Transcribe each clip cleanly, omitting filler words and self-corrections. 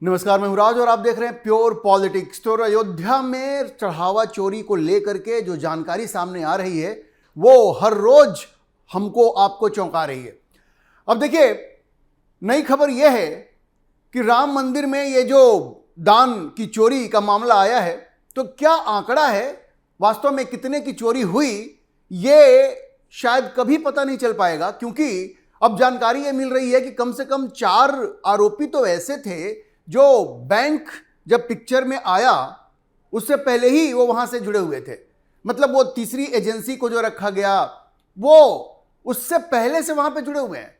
नमस्कार, मैं मुराज और आप देख रहे हैं प्योर पॉलिटिक्स। तो अयोध्या में चढ़ावा चोरी को लेकर के जो जानकारी सामने आ रही है वो हर रोज हमको आपको चौंका रही है। अब देखिए, नई खबर यह है कि राम मंदिर में ये जो दान की चोरी का मामला आया है, तो क्या आंकड़ा है, वास्तव में कितने की चोरी हुई, ये शायद कभी पता नहीं चल पाएगा, क्योंकि अब जानकारी ये मिल रही है कि कम से कम 4 आरोपी तो ऐसे थे जो बैंक जब पिक्चर में आया उससे पहले ही वो वहां से जुड़े हुए थे। मतलब वो तीसरी एजेंसी को जो रखा गया वो उससे पहले से वहां पे जुड़े हुए हैं।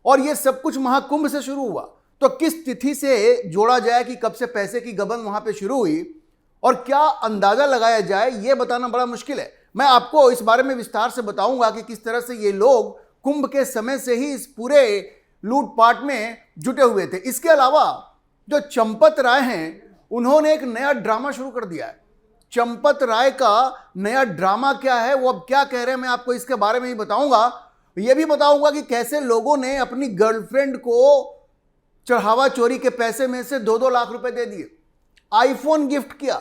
और ये सब कुछ महाकुंभ से शुरू हुआ, तो किस तिथि से जोड़ा जाए कि कब से पैसे की गबन वहां पे शुरू हुई और क्या अंदाजा लगाया जाए, ये बताना बड़ा मुश्किल है। मैं आपको इस बारे में विस्तार से बताऊंगा कि किस तरह से ये लोग कुंभ के समय से ही इस पूरे लूटपाट में जुटे हुए थे। इसके अलावा जो चंपत राय हैं, उन्होंने एक नया ड्रामा शुरू कर दिया है। चंपत राय का नया ड्रामा क्या है, वो अब क्या कह रहे हैं, मैं आपको इसके बारे में ही बताऊंगा। ये भी बताऊंगा कि कैसे लोगों ने अपनी गर्लफ्रेंड को चढ़ावा चोरी के पैसे में से 2-2 लाख रुपए दे दिए, आईफोन गिफ्ट किया।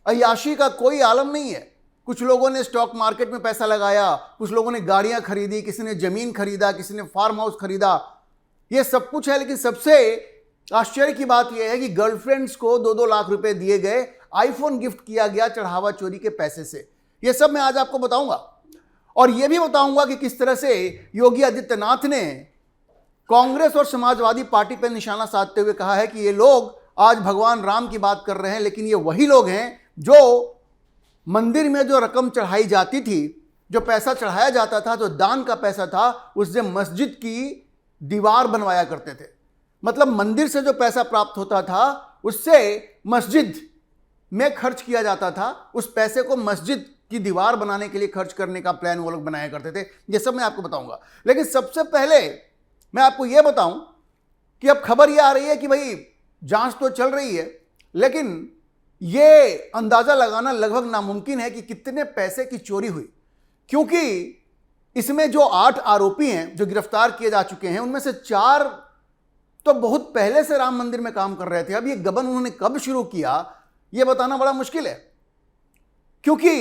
अय्याशी का कोई आलम नहीं है। कुछ लोगों ने स्टॉक मार्केट में पैसा लगाया, कुछ लोगों ने गाड़ियां खरीदी, किसी ने जमीन खरीदा, किसी ने फार्म हाउस खरीदा, ये सब कुछ है। लेकिन सबसे आश्चर्य की बात यह है कि गर्लफ्रेंड्स को 2-2 लाख रुपए दिए गए, आईफोन गिफ्ट किया गया चढ़ावा चोरी के पैसे से। यह सब मैं आज आपको बताऊंगा। और यह भी बताऊंगा कि किस तरह से योगी आदित्यनाथ ने कांग्रेस और समाजवादी पार्टी पर निशाना साधते हुए कहा है कि ये लोग आज भगवान राम की बात कर रहे हैं, लेकिन ये वही लोग हैं जो मंदिर में जो रकम चढ़ाई जाती थी, जो पैसा चढ़ाया जाता था, जो दान का पैसा था, उससे मस्जिद की दीवार बनवाया करते थे। मतलब मंदिर से जो पैसा प्राप्त होता था उससे मस्जिद में खर्च किया जाता था। उस पैसे को मस्जिद की दीवार बनाने के लिए खर्च करने का प्लान वो लोग बनाया करते थे। ये सब मैं आपको बताऊंगा। लेकिन सबसे पहले मैं आपको यह बताऊं कि अब खबर यह आ रही है कि भाई जांच तो चल रही है, लेकिन यह अंदाजा लगाना लगभग नामुमकिन है कि कितने पैसे की चोरी हुई, क्योंकि इसमें जो 8 आरोपी हैं जो गिरफ्तार किए जा चुके हैं, उनमें से 4 तो बहुत पहले से राम मंदिर में काम कर रहे थे। अब ये गबन उन्होंने कब शुरू किया, ये बताना बड़ा मुश्किल है, क्योंकि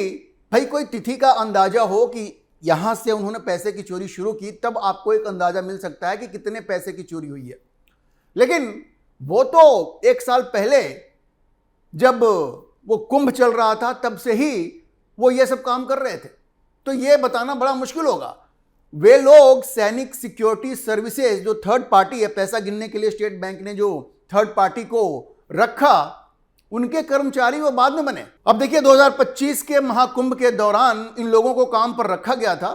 भाई कोई तिथि का अंदाजा हो कि यहां से उन्होंने पैसे की चोरी शुरू की, तब आपको एक अंदाजा मिल सकता है कि कितने पैसे की चोरी हुई है। लेकिन वो तो 1 साल पहले जब वो कुंभ चल रहा था तब से ही वो ये सब काम कर रहे थे, तो ये बताना बड़ा मुश्किल होगा। वे लोग सैनिक सिक्योरिटी सर्विसेज जो थर्ड पार्टी है, पैसा गिनने के लिए स्टेट बैंक ने जो थर्ड पार्टी को रखा, उनके कर्मचारी वो बाद में बने। अब देखिए, 2025 के महाकुंभ के दौरान इन लोगों को काम पर रखा गया था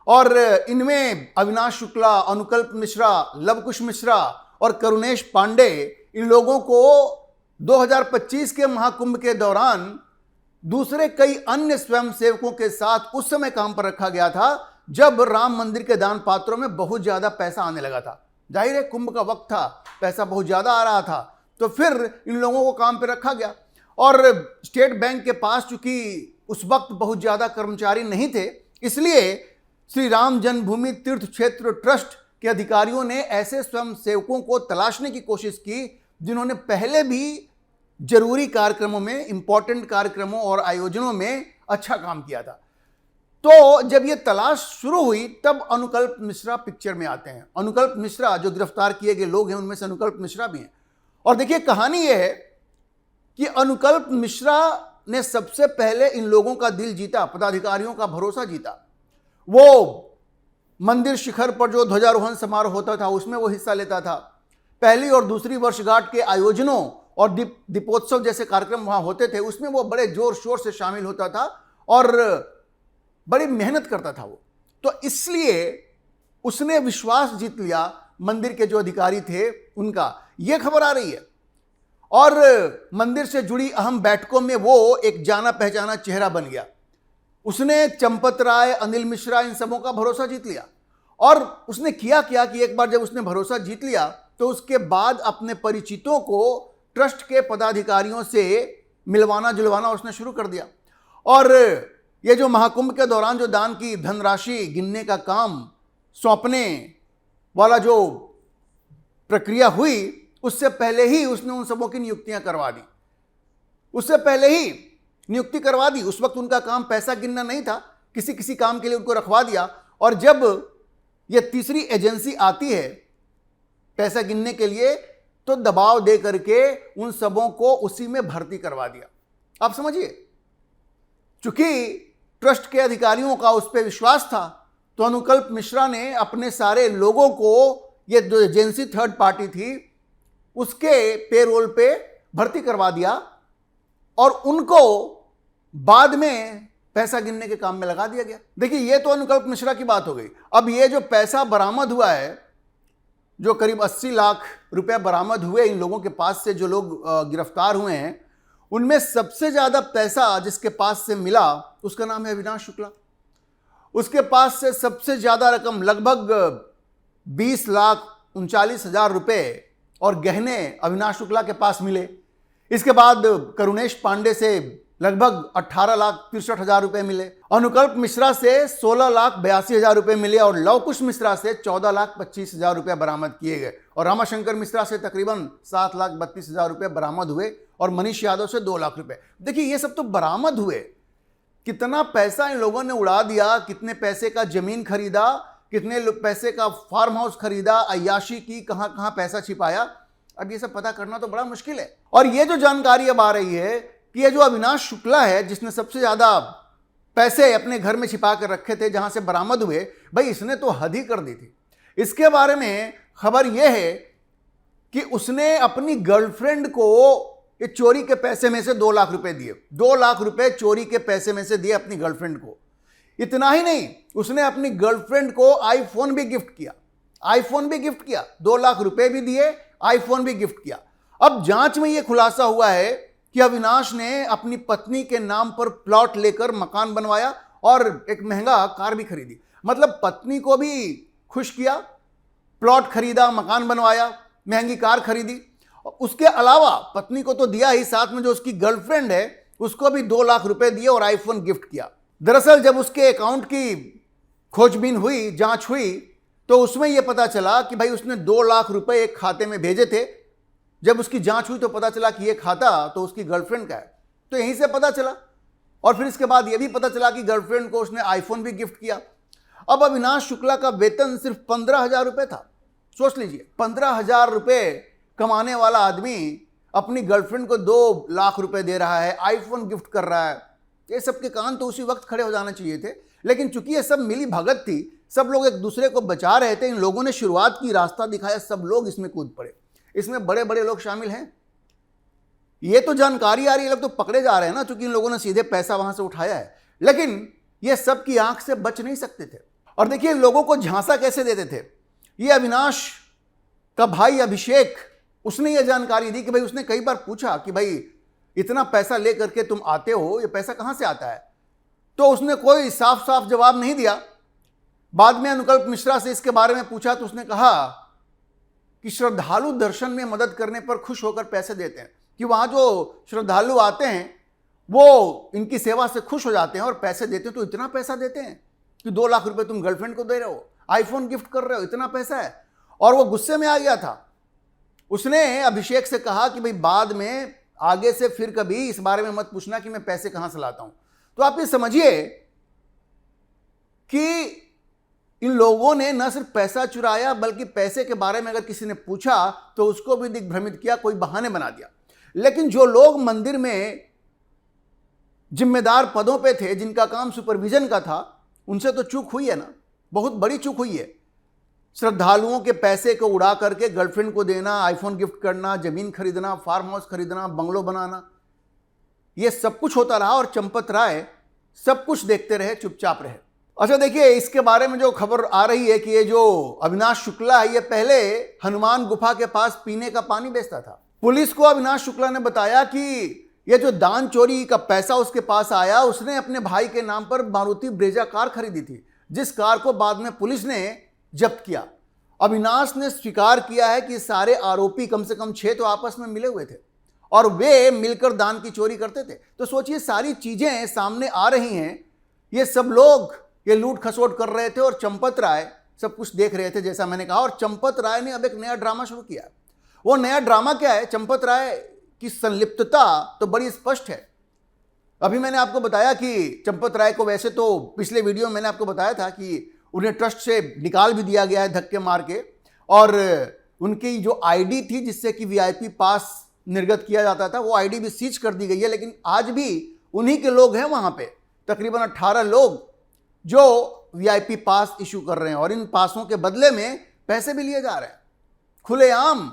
और इनमें अविनाश शुक्ला, अनुकल्प मिश्रा, लवकुश मिश्रा और करुणेश पांडे, इन लोगों को 2025 के महाकुंभ के दौरान दूसरे कई अन्य स्वयंसेवकों के साथ उस समय काम पर रखा गया था जब राम मंदिर के दान पात्रों में बहुत ज्यादा पैसा आने लगा था। जाहिर है, कुंभ का वक्त था, पैसा बहुत ज्यादा आ रहा था, तो फिर इन लोगों को काम पर रखा गया। और स्टेट बैंक के पास चूंकि उस वक्त बहुत ज्यादा कर्मचारी नहीं थे, इसलिए श्री राम जन्मभूमि तीर्थ क्षेत्र ट्रस्ट के अधिकारियों ने ऐसे स्वयंसेवकों को तलाशने की कोशिश की जिन्होंने पहले भी जरूरी कार्यक्रमों में, इंपॉर्टेंट कार्यक्रमों और आयोजनों में अच्छा काम किया था। तो जब ये तलाश शुरू हुई तब अनुकल्प मिश्रा पिक्चर में आते हैं। अनुकल्प मिश्रा जो गिरफ्तार किए गए लोग हैं, उनमें से अनुकल्प मिश्रा भी हैं। और देखिए, कहानी यह है कि अनुकल्प मिश्रा ने सबसे पहले इन लोगों का दिल जीता, पदाधिकारियों का भरोसा जीता। वो मंदिर शिखर पर जो ध्वजारोहण समारोह होता था उसमें वो हिस्सा लेता था। पहली और दूसरी वर्षगांठ के आयोजनों और दीपोत्सव जैसे कार्यक्रम वहां होते थे, उसमें वो बड़े जोर शोर से शामिल होता था और बड़ी मेहनत करता था वो। तो इसलिए उसने विश्वास जीत लिया मंदिर के जो अधिकारी थे उनका। यह खबर आ रही है और मंदिर से जुड़ी अहम बैठकों में वो एक जाना पहचाना चेहरा बन गया। उसने चंपत राय, अनिल मिश्रा, इन सबों का भरोसा जीत लिया। और उसने किया क्या कि एक बार जब उसने भरोसा जीत लिया तो उसके बाद अपने परिचितों को ट्रस्ट के पदाधिकारियों से मिलवाना जुलवाना उसने शुरू कर दिया। और ये जो महाकुंभ के दौरान जो दान की धनराशि गिनने का काम सौंपने वाला जो प्रक्रिया हुई, उससे पहले ही उसने उन सबों की नियुक्तियां करवा दी, उससे पहले ही नियुक्ति करवा दी। उस वक्त उनका काम पैसा गिनना नहीं था, किसी किसी काम के लिए उनको रखवा दिया, और जब ये तीसरी एजेंसी आती है पैसा गिनने के लिए तो दबाव दे करके उन सबों को उसी में भर्ती करवा दिया। आप समझिए, चूंकि ट्रस्ट के अधिकारियों का उस पर विश्वास था तो अनुकल्प मिश्रा ने अपने सारे लोगों को, ये जो एजेंसी थर्ड पार्टी थी, उसके पेरोल पे भर्ती करवा दिया और उनको बाद में पैसा गिनने के काम में लगा दिया गया। देखिए, ये तो अनुकल्प मिश्रा की बात हो गई। अब ये जो पैसा बरामद हुआ है, जो करीब 80 लाख रुपए बरामद हुए इन लोगों के पास से, जो लोग गिरफ्तार हुए हैं, उनमें सबसे ज्यादा पैसा जिसके पास से मिला उसका नाम है अविनाश शुक्ला। उसके पास से सबसे ज्यादा रकम लगभग 20,39,000 रुपए और गहने अविनाश शुक्ला के पास मिले। इसके बाद करुणेश पांडे से लगभग 18,63,000 रुपए मिले, अनुकल्प मिश्रा से 16,82,000 रुपए मिले और लवकुश मिश्रा से 14,25,000 रुपए बरामद किए गए और रामाशंकर मिश्रा से तकरीबन 7,32,000 रुपए बरामद हुए और मनीष यादव से 2 लाख रुपए। देखिए, ये सब तो बरामद हुए। कितना पैसा इन लोगों ने उड़ा दिया, कितने पैसे का जमीन खरीदा, कितने पैसे का फार्म हाउस खरीदा, अय्याशी की, कहां कहां पैसा छिपाया, अब ये सब पता करना तो बड़ा मुश्किल है। और ये जो जानकारी अब आ रही है कि ये जो अविनाश शुक्ला है, जिसने सबसे ज्यादा पैसे अपने घर में छिपा कर रखे थे जहां से बरामद हुए, भाई इसने तो हद ही कर दी थी। इसके बारे में खबर यह है कि उसने अपनी गर्लफ्रेंड को ये चोरी के पैसे में से 2 लाख रुपए दिए। 2 लाख रुपए चोरी के पैसे में से दिए अपनी गर्लफ्रेंड को। इतना ही नहीं, उसने अपनी गर्लफ्रेंड को आईफोन भी गिफ्ट किया, आईफोन भी गिफ्ट किया, 2 लाख रुपए भी दिए, आईफोन भी गिफ्ट किया। अब जांच में यह खुलासा हुआ है कि अविनाश ने अपनी पत्नी के नाम पर प्लॉट लेकर मकान बनवाया और एक महंगा कार भी खरीदी। मतलब पत्नी को भी खुश किया, प्लॉट खरीदा, मकान बनवाया, महंगी कार खरीदी। उसके अलावा पत्नी को तो दिया ही, साथ में जो उसकी गर्लफ्रेंड है उसको भी 2 लाख रुपए दिए और आईफोन गिफ्ट किया। दरअसल जब उसके अकाउंट की खोजबीन हुई, जांच हुई, तो उसमें यह पता चला कि भाई उसने 2 लाख रुपए एक खाते में भेजे थे। जब उसकी जांच हुई तो पता चला कि यह खाता तो उसकी गर्लफ्रेंड का है, तो यहीं से पता चला। और फिर इसके बाद यह भी पता चला कि गर्लफ्रेंड को उसने आईफोन भी गिफ्ट किया। अब अविनाश शुक्ला का वेतन सिर्फ 15,000 रुपए था। सोच लीजिए, 15,000 रुपए कमाने वाला आदमी अपनी गर्लफ्रेंड को 2 लाख रुपए दे रहा है, आईफोन गिफ्ट कर रहा है। ये सब के कान तो उसी वक्त खड़े हो जाना चाहिए थे, लेकिन चूंकि ये सब मिली भगत थी, सब लोग एक दूसरे को बचा रहे थे, इन लोगों ने शुरुआत की, रास्ता दिखाया, सब लोग इसमें कूद पड़े। इसमें बड़े बड़े लोग शामिल हैं। ये तो जानकारी आ रही है, लोग तो पकड़े जा रहे हैं ना, चूंकि इन लोगों ने सीधे पैसा वहां से उठाया है, लेकिन ये सब की आंख से बच नहीं सकते थे। और देखिए, इन लोगों को झांसा कैसे देते थे। ये अविनाश का भाई अभिषेक, उसने ये जानकारी दी कि भाई, उसने कई बार पूछा कि भाई इतना पैसा लेकर के तुम आते हो, ये पैसा कहां से आता है, तो उसने कोई साफ साफ जवाब नहीं दिया। बाद में अनुकल्प मिश्रा से इसके बारे में पूछा तो उसने कहा कि श्रद्धालु दर्शन में मदद करने पर खुश होकर पैसे देते हैं, कि वहां जो श्रद्धालु आते हैं वो इनकी सेवा से खुश हो जाते हैं और पैसे देते हैं। तो इतना पैसा देते हैं कि 2 लाख रुपए तुम गर्लफ्रेंड को दे रहे हो, आईफोन गिफ्ट कर रहे हो, इतना पैसा है। और वो गुस्से में आ गया था। उसने अभिषेक से कहा कि भाई बाद में आगे से फिर कभी इस बारे में मत पूछना कि मैं पैसे कहां से लाता हूं। तो आप ये समझिए कि इन लोगों ने न सिर्फ पैसा चुराया, बल्कि पैसे के बारे में अगर किसी ने पूछा तो उसको भी दिग्भ्रमित किया, कोई बहाने बना दिया। लेकिन जो लोग मंदिर में जिम्मेदार पदों पे थे, जिनका काम सुपरविजन का था, उनसे तो चूक हुई है ना, बहुत बड़ी चूक हुई है। श्रद्धालुओं के पैसे को उड़ा करके गर्लफ्रेंड को देना, आईफोन गिफ्ट करना, जमीन खरीदना, फार्म हाउस खरीदना, बंगलो बनाना, यह सब कुछ होता रहा और चंपत राय सब कुछ देखते रहे, चुपचाप रहे। अच्छा देखिए, इसके बारे में जो खबर आ रही है कि ये जो अविनाश शुक्ला है, ये पहले हनुमान गुफा के पास पीने का पानी बेचता था। पुलिस को अविनाश शुक्ला ने बताया कि ये जो दान चोरी का पैसा उसके पास आया, उसने अपने भाई के नाम पर मारुति ब्रेजा कार खरीदी थी, जिस कार को बाद में पुलिस ने जब्त किया। अविनाश ने स्वीकार किया है कि सारे आरोपी, कम से कम 6 तो आपस में मिले हुए थे और वे मिलकर दान की चोरी करते थे। तो सोचिए, सारी चीजें सामने आ रही हैं, ये सब लोग ये लूट खसोट कर रहे थे और चंपत राय सब कुछ देख रहे थे, जैसा मैंने कहा। और चंपत राय ने अब एक नया ड्रामा शुरू किया। वो नया ड्रामा क्या है? चंपत राय की संलिप्तता तो बड़ी स्पष्ट है। अभी मैंने आपको बताया कि चंपत राय को, वैसे तो पिछले वीडियो में मैंने आपको बताया था कि उन्हें ट्रस्ट से निकाल भी दिया गया है धक्के मार के, और उनकी जो आईडी थी जिससे कि वीआईपी पास निर्गत किया जाता था, वो आईडी भी सीज कर दी गई है। लेकिन आज भी उन्हीं के लोग हैं वहां पे, तकरीबन 18 लोग जो वीआईपी पास इशू कर रहे हैं, और इन पासों के बदले में पैसे भी लिए जा रहे हैं। खुलेआम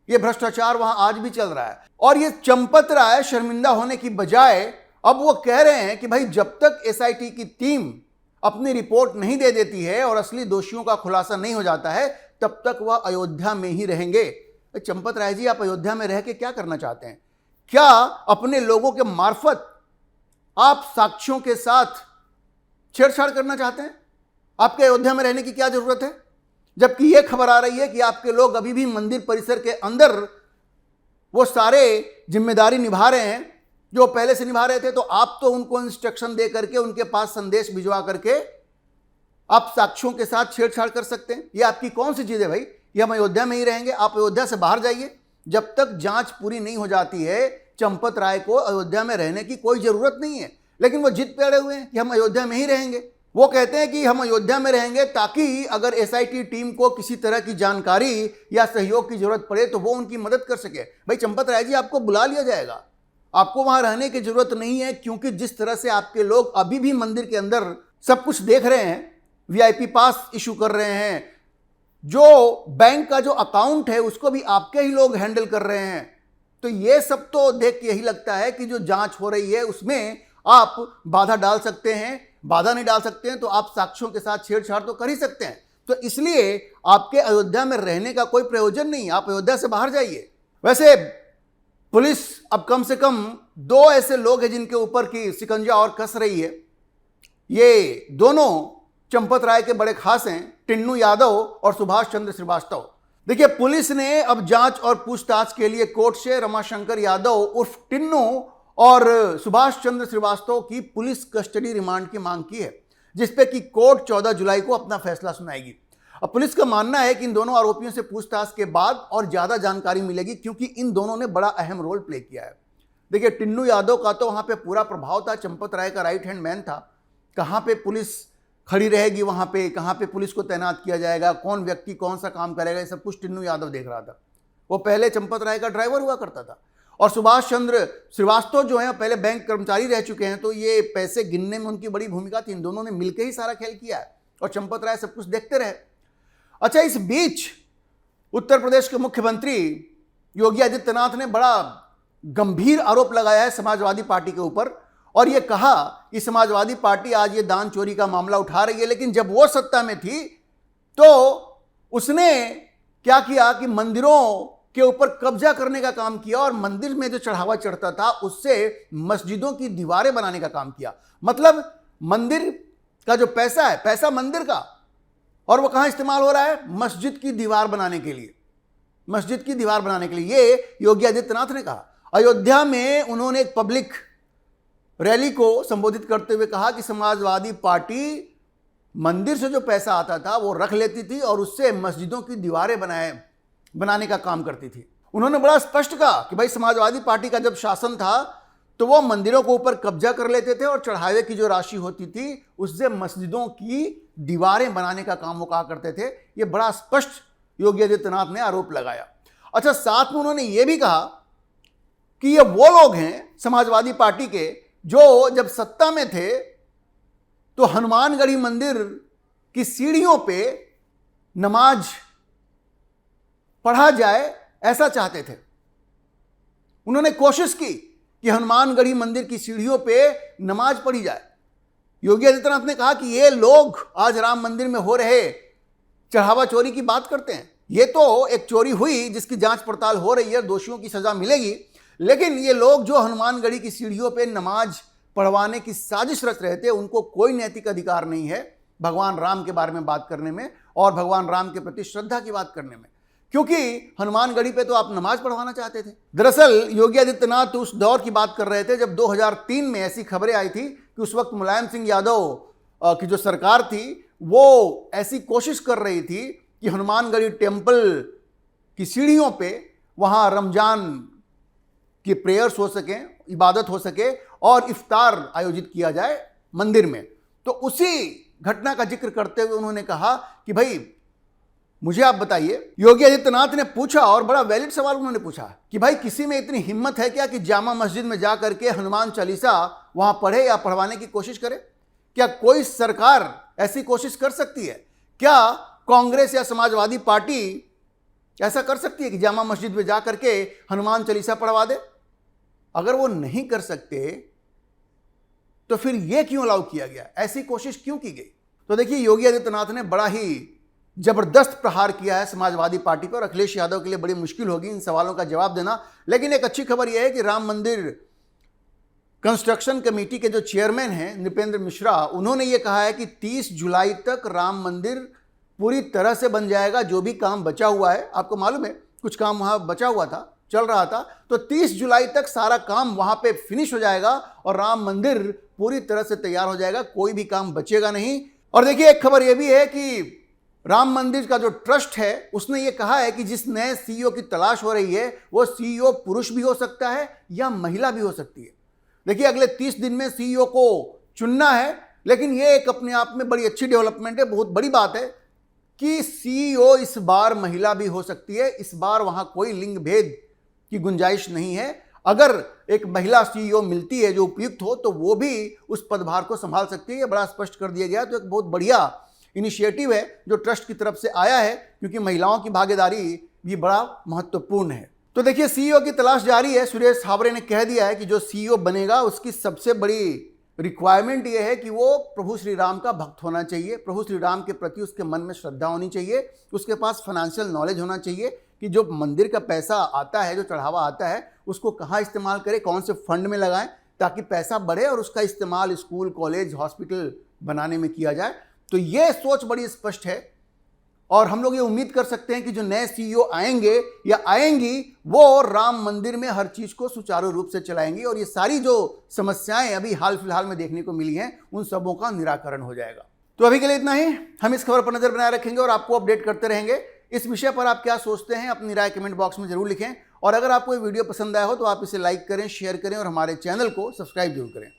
ये भ्रष्टाचार वहां आज भी चल रहा है। और ये चंपत राय शर्मिंदा होने की बजाय अब वो कह रहे हैं कि भाई जब तक एसआईटी की टीम अपनी रिपोर्ट नहीं दे देती है और असली दोषियों का खुलासा नहीं हो जाता है, तब तक वह अयोध्या में ही रहेंगे। चंपत राय जी, आप अयोध्या में रह के क्या करना चाहते हैं? क्या अपने लोगों के मार्फत आप साक्ष्यों के साथ छेड़छाड़ करना चाहते हैं? आपके अयोध्या में रहने की क्या जरूरत है, जबकि यह खबर आ रही है कि आपके लोग अभी भी मंदिर परिसर के अंदर वो सारे जिम्मेदारी निभा रहे हैं जो पहले से निभा रहे थे। तो आप तो उनको इंस्ट्रक्शन दे करके, उनके पास संदेश भिजवा करके आप साक्ष्यों के साथ छेड़छाड़ कर सकते हैं। ये आपकी कौन सी चीज है भाई? ये हम अयोध्या में ही रहेंगे, आप अयोध्या से बाहर जाइए। जब तक जांच पूरी नहीं हो जाती है, चंपत राय को अयोध्या में रहने की कोई जरूरत नहीं है। लेकिन वो जिद पे अड़े हुए हैं कि हम अयोध्या में ही रहेंगे। वो कहते हैं कि हम अयोध्या में रहेंगे ताकि अगर एसआईटी टीम को किसी तरह की जानकारी या सहयोग की जरूरत पड़े तो वो उनकी मदद कर सके। भाई चंपत राय जी, आपको बुला लिया जाएगा, आपको वहां रहने की जरूरत नहीं है, क्योंकि जिस तरह से आपके लोग अभी भी मंदिर के अंदर सब कुछ देख रहे हैं, वीआईपी पास इशू कर रहे हैं, जो बैंक का जो अकाउंट है उसको भी आपके ही लोग हैंडल कर रहे हैं। तो ये सब तो देख के यही लगता है कि जो जांच हो रही है उसमें आप बाधा डाल सकते हैं। बाधा नहीं डाल सकते हैं तो आप साक्ष्यों के साथ छेड़छाड़ तो कर ही सकते हैं। तो इसलिए आपके अयोध्या में रहने का कोई प्रयोजन नहीं, आप अयोध्या से बाहर जाइए। वैसे पुलिस अब कम से कम 2 ऐसे लोग हैं जिनके ऊपर की शिकंजा और कस रही है। ये दोनों चंपत राय के बड़े खास हैं, टिन्नू यादव और सुभाष चंद्र श्रीवास्तव। देखिए, पुलिस ने अब जांच और पूछताछ के लिए कोर्ट से रमाशंकर यादव उर्फ टिन्नू और सुभाष चंद्र श्रीवास्तव की पुलिस कस्टडी रिमांड की मांग की है, जिसपे कि कोर्ट 14 जुलाई को अपना फैसला सुनाएगी। अब पुलिस का मानना है कि इन दोनों आरोपियों से पूछताछ के बाद और ज्यादा जानकारी मिलेगी, क्योंकि इन दोनों ने बड़ा अहम रोल प्ले किया है। देखिए, टिन्नू यादव का तो वहां पे पूरा प्रभाव था, चंपत राय का राइट हैंड मैन था। कहां पे पुलिस खड़ी रहेगी, वहां पे कहां पे पुलिस को तैनात किया जाएगा, कौन व्यक्ति कौन सा काम करेगा, ये सब कुछ टिन्नू यादव देख रहा था। वो पहले चंपत राय का ड्राइवर हुआ करता था। और सुभाष चंद्र श्रीवास्तव जो है पहले बैंक कर्मचारी रह चुके हैं, तो ये पैसे गिनने में उनकी बड़ी भूमिका थी। इन दोनों ने मिलकर ही सारा खेल किया है और चंपत राय सब कुछ देखते रहे। अच्छा, इस बीच उत्तर प्रदेश के मुख्यमंत्री योगी आदित्यनाथ ने बड़ा गंभीर आरोप लगाया है समाजवादी पार्टी के ऊपर, और यह कहा कि समाजवादी पार्टी आज ये दान चोरी का मामला उठा रही है, लेकिन जब वो सत्ता में थी तो उसने क्या किया कि मंदिरों के ऊपर कब्जा करने का काम किया, और मंदिर में जो चढ़ावा चढ़ता था उससे मस्जिदों की दीवारें बनाने का काम किया। मतलब मंदिर का जो पैसा है, पैसा मंदिर का, और वो कहां इस्तेमाल हो रहा है? मस्जिद की दीवार बनाने के लिए, मस्जिद की दीवार बनाने के लिए। ये योगी आदित्यनाथ ने कहा। अयोध्या में उन्होंने एक पब्लिक रैली को संबोधित करते हुए कहा कि समाजवादी पार्टी मंदिर से जो पैसा आता था वो रख लेती थी और उससे मस्जिदों की दीवारें बनाने का काम करती थी। उन्होंने बड़ा स्पष्ट कहा कि भाई समाजवादी पार्टी का जब शासन था तो वो मंदिरों के ऊपर कब्जा कर लेते थे और चढ़ावे की जो राशि होती थी उससे मस्जिदों की दीवारें बनाने का काम वो कहा करते थे। ये बड़ा स्पष्ट योगी आदित्यनाथ ने आरोप लगाया। अच्छा, साथ में उन्होंने ये भी कहा कि ये वो लोग हैं समाजवादी पार्टी के जो जब सत्ता में थे तो हनुमानगढ़ी मंदिर की सीढ़ियों पे नमाज पढ़ा जाए ऐसा चाहते थे। उन्होंने कोशिश की कि हनुमानगढ़ी मंदिर की सीढ़ियों पे नमाज पढ़ी जाए। योगी आदित्यनाथ ने कहा कि ये लोग आज राम मंदिर में हो रहे चढ़ावा चोरी की बात करते हैं। ये तो एक चोरी हुई जिसकी जांच पड़ताल हो रही है, दोषियों की सजा मिलेगी, लेकिन ये लोग जो हनुमानगढ़ी की सीढ़ियों पे नमाज पढ़वाने की साजिश रच रहे थे, उनको कोई नैतिक अधिकार नहीं है भगवान राम के बारे में बात करने में और भगवान राम के प्रति श्रद्धा की बात करने में, क्योंकि हनुमानगढ़ी पे तो आप नमाज पढ़वाना चाहते थे। दरअसल योगी आदित्यनाथ उस दौर की बात कर रहे थे जब 2003 में ऐसी खबरें आई थी कि उस वक्त मुलायम सिंह यादव की जो सरकार थी वो ऐसी कोशिश कर रही थी कि हनुमानगढ़ी टेम्पल कि सीढ़ियों पे वहां रमजान की प्रेयर्स हो सके, इबादत हो सके और इफ्तार आयोजित किया जाए मंदिर में। तो उसी घटना का जिक्र करते हुए उन्होंने कहा कि भाई मुझे आप बताइए, योगी आदित्यनाथ ने पूछा और बड़ा वैलिड सवाल उन्होंने पूछा कि भाई किसी में इतनी हिम्मत है क्या कि जामा मस्जिद में जा करके हनुमान चालीसा वहां पढ़े या पढ़वाने की कोशिश करे? क्या कोई सरकार ऐसी कोशिश कर सकती है? क्या कांग्रेस या समाजवादी पार्टी ऐसा कर सकती है कि जामा मस्जिद में जा करके हनुमान चालीसा पढ़वा दे? अगर वो नहीं कर सकते तो फिर यह क्यों अलाउ किया गया? ऐसी कोशिश क्यों की गई? तो देखिए, योगी आदित्यनाथ ने बड़ा ही जबरदस्त प्रहार किया है समाजवादी पार्टी पर। अखिलेश यादव के लिए बड़ी मुश्किल होगी इन सवालों का जवाब देना। लेकिन एक अच्छी खबर यह है कि राम मंदिर कंस्ट्रक्शन कमेटी के जो चेयरमैन हैं नृपेंद्र मिश्रा, उन्होंने ये कहा है कि 30 जुलाई तक राम मंदिर पूरी तरह से बन जाएगा। जो भी काम बचा हुआ है, आपको मालूम है कुछ काम वहां बचा हुआ था, चल रहा था, तो 30 जुलाई तक सारा काम वहां पे फिनिश हो जाएगा और राम मंदिर पूरी तरह से तैयार हो जाएगा, कोई भी काम बचेगा नहीं। और देखिए, एक खबर यह भी है कि राम मंदिर का जो ट्रस्ट है उसने ये कहा है कि जिस नए सीईओ की तलाश हो रही है वो सीईओ पुरुष भी हो सकता है या महिला भी हो सकती है। देखिए, अगले 30 दिन में सीईओ को चुनना है, लेकिन ये एक अपने आप में बड़ी अच्छी डेवलपमेंट है, बहुत बड़ी बात है कि सीईओ इस बार महिला भी हो सकती है। इस बार वहां कोई लिंग भेद की गुंजाइश नहीं है। अगर एक महिला सीईओ मिलती है जो उपयुक्त हो तो वो भी उस पदभार को संभाल सकती है। ये बड़ा स्पष्ट कर दिया गया। तो एक बहुत बढ़िया इनिशिएटिव है जो ट्रस्ट की तरफ से आया है, क्योंकि महिलाओं की भागीदारी भी बड़ा महत्वपूर्ण है। तो देखिए, सीईओ की तलाश जारी है। सुरेश हावरे ने कह दिया है कि जो सीईओ बनेगा उसकी सबसे बड़ी रिक्वायरमेंट यह है कि वो प्रभु श्री राम का भक्त होना चाहिए, प्रभु श्री राम के प्रति उसके मन में श्रद्धा होनी चाहिए, उसके पास फाइनेंशियल नॉलेज होना चाहिए कि जो मंदिर का पैसा आता है, जो चढ़ावा आता है, उसको कहाँ इस्तेमाल करें, कौन से फंड में लगाएं ताकि पैसा बढ़े और उसका इस्तेमाल स्कूल, कॉलेज, हॉस्पिटल बनाने में किया जाए। तो ये सोच बड़ी स्पष्ट है और हम लोग ये उम्मीद कर सकते हैं कि जो नए सीईओ आएंगे या आएंगी वो राम मंदिर में हर चीज को सुचारू रूप से चलाएंगी और ये सारी जो समस्याएं अभी हाल फिलहाल में देखने को मिली हैं उन सबों का निराकरण हो जाएगा। तो अभी के लिए इतना ही। हम इस खबर पर नजर बनाए रखेंगे और आपको अपडेट करते रहेंगे। इस विषय पर आप क्या सोचते हैं अपनी राय कमेंट बॉक्स में जरूर लिखें और अगर आपको ये वीडियो पसंद आया हो तो आप इसे लाइक करें, शेयर करें और हमारे चैनल को सब्सक्राइब जरूर करें।